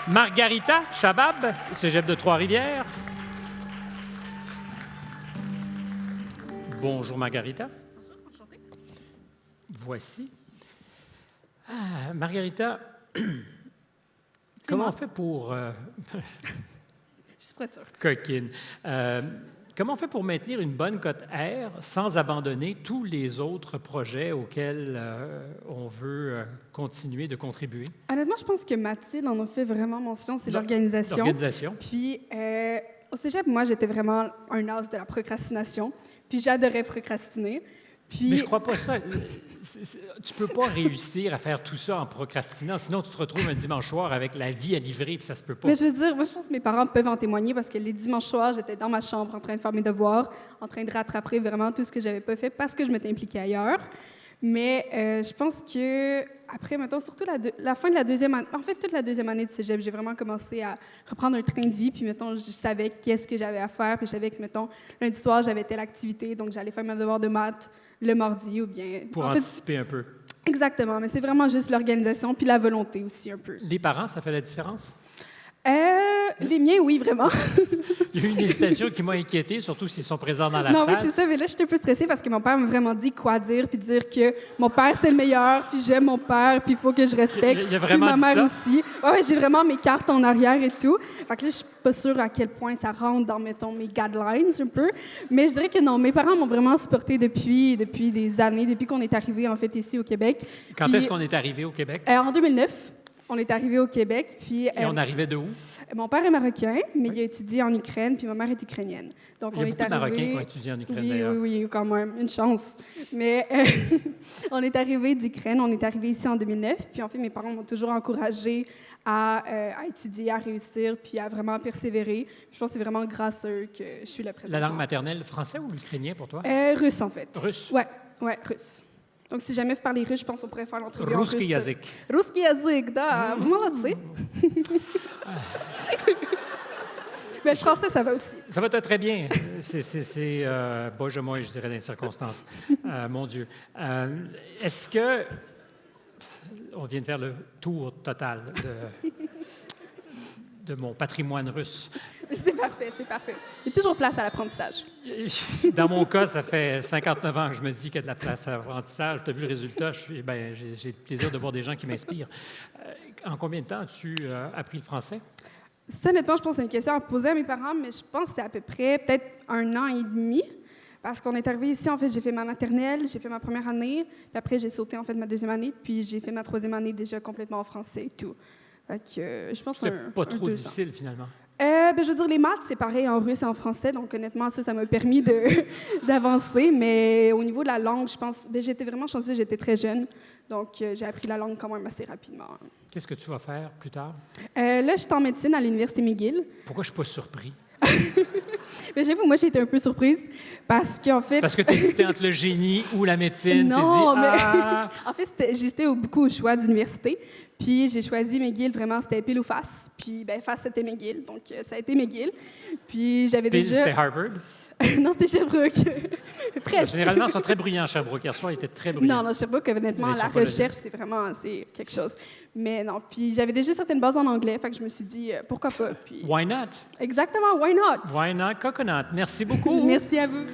Margarita Chabab, Cégep de Trois-Rivières. Bonjour, Margarita. Bonjour, enchantée. Voici. Margarita, comment on fait pour... Je suis prête, sûre. Coquine. Comment on fait pour maintenir une bonne cote R sans abandonner tous les autres projets auxquels on veut continuer de contribuer? Honnêtement, je pense que Mathilde en a fait vraiment mention, c'est l'organisation. L'organisation. Puis, au cégep, moi, j'étais vraiment un as de la procrastination. Puis, j'adorais procrastiner. Puis... Mais je crois pas ça. Tu peux pas réussir à faire tout ça en procrastinant, sinon tu te retrouves un dimanche soir avec la vie à livrer, puis ça se peut pas. Mais je veux dire, moi, je pense que mes parents peuvent en témoigner parce que les dimanches soirs, j'étais dans ma chambre en train de faire mes devoirs, en train de rattraper vraiment tout ce que j'avais pas fait parce que je m'étais impliquée ailleurs. Mais je pense que après, mettons, surtout la fin de la deuxième année, en fait, toute la deuxième année de cégep, j'ai vraiment commencé à reprendre un train de vie. Puis, mettons, je savais qu'est-ce que j'avais à faire. Puis, je savais que, mettons, lundi soir, j'avais telle activité. Donc, j'allais faire mes devoirs de maths le mardi ou bien... Pour anticiper un peu. Exactement. Mais c'est vraiment juste l'organisation puis la volonté aussi un peu. Les parents, ça fait la différence? Les miens, oui, vraiment. Il y a eu une hésitation qui m'a inquiété, surtout s'ils sont présents dans la non, salle. mais c'est ça. Mais là, j'étais un peu stressée parce que mon père m'a vraiment dit quoi dire, puis dire que mon père, c'est le meilleur, puis j'aime mon père, puis il faut que je respecte. Il y a vraiment puis ma mère dit ça? aussi. Ouais, j'ai vraiment mes cartes en arrière et tout. Fait que là, je suis pas sûre à quel point ça rentre dans, mettons, mes guidelines un peu. Mais je dirais que non, mes parents m'ont vraiment supporté depuis des années, depuis qu'on est arrivé, en fait, ici au Québec. Quand Puis, est-ce qu'on est arrivé au Québec? En 2009. On est arrivé au Québec, puis... Et on arrivait de où? Mon père est marocain, mais il a étudié en Ukraine, puis ma mère est ukrainienne. Donc, Il y a on beaucoup est de Marocains arrivé... qui ont étudié en Ukraine, oui, d'ailleurs. Oui, quand même, une chance. Mais on est arrivé d'Ukraine, on est arrivé ici en 2009, puis en fait, mes parents m'ont toujours encouragé à étudier, à réussir, puis à vraiment persévérer. Je pense que c'est vraiment grâce à eux que je suis là présentement. La langue maternelle, français ou l'ukrainien pour toi? Russe, en fait. Russe? Ouais, russe. Donc, si jamais vous parlez russe, je pense qu'on pourrait faire l'entrevue en russe. Русский язык. Русский язык, да. Vous молодцы. Mais le français, ça va aussi. Ça va très bien. C'est Bоже mой, je dirais, dans les circonstances. Mon Dieu. Est-ce que... On vient de faire le tour total de mon patrimoine russe. C'est parfait, c'est parfait. Il y a toujours place à l'apprentissage. Dans mon cas, ça fait 59 ans que je me dis qu'il y a de la place à l'apprentissage. Tu as vu le résultat, j'ai le plaisir de voir des gens qui m'inspirent. En combien de temps as-tu appris le français? Ça, honnêtement, je pense que c'est une question à poser à mes parents, mais je pense que c'est à peu près peut-être 1 an et demi. Parce qu'on est arrivé ici, en fait, j'ai fait ma maternelle, j'ai fait ma première année, puis après, j'ai sauté, en fait, ma deuxième année, puis j'ai fait ma troisième année déjà complètement en français et tout. Fait que, je pense que c'était pas trop difficile, finalement. Je veux dire, les maths, c'est pareil en russe et en français, donc honnêtement, ça m'a permis d'avancer, mais au niveau de la langue, je pense, j'étais vraiment chanceuse, j'étais très jeune, donc j'ai appris la langue quand même assez rapidement. Qu'est-ce que tu vas faire plus tard? Là, je suis en médecine à l'Université McGill. Pourquoi je ne suis pas surpris? Mais j'avoue, moi, j'ai été un peu surprise parce qu'en fait... Parce que tu hésitais entre le génie ou la médecine. Non, tu dis, en fait, j'hésitais beaucoup au choix d'université. Puis j'ai choisi McGill, vraiment, c'était pile ou face. Puis face, c'était McGill, donc ça a été McGill. Puis j'avais Pile, déjà... c'était Harvard? Non, c'était Sherbrooke. Presque. Généralement, ils sont très bruyants à Sherbrooke. Hier soir, ils étaient très bruyants. Non, Sherbrooke, honnêtement, la recherche, c'est quelque chose. Mais non, puis j'avais déjà certaines bases en anglais, fait que je me suis dit, pourquoi pas. Puis... Why not? Exactement, why not? Why not coconut? Merci beaucoup. Merci à vous.